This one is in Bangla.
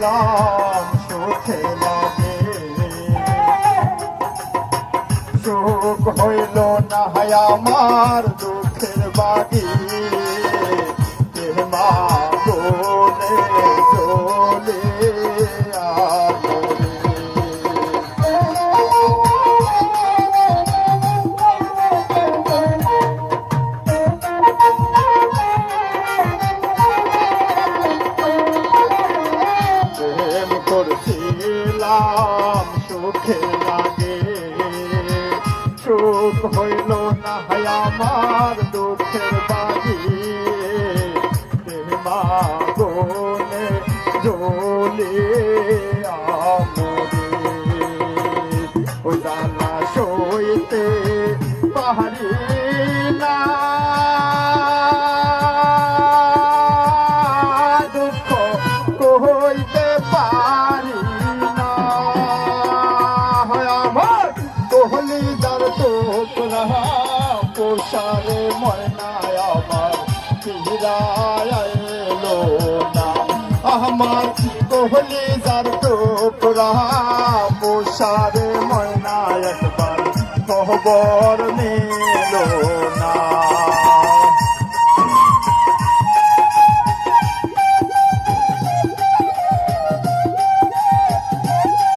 ছিলাম সুখে লাগে সুখ হইল না হয় আমার দুঃখের বাগি মা বলে চলে প্রেম করছিলাম সুখে লাগে সুখ হইল না হয় আমার দুঃখের বাগি মা বলে জ্বলে আমরে ও জানা সইতে পাহাড়ি না দুঃখ কইতে পারি না আমার কোহলি যার তোরা পোষারে ময়নায় আমার ফিরায় এলো না আমার কোহলি যার তোরা পোষারে ময়নায় একবার খবর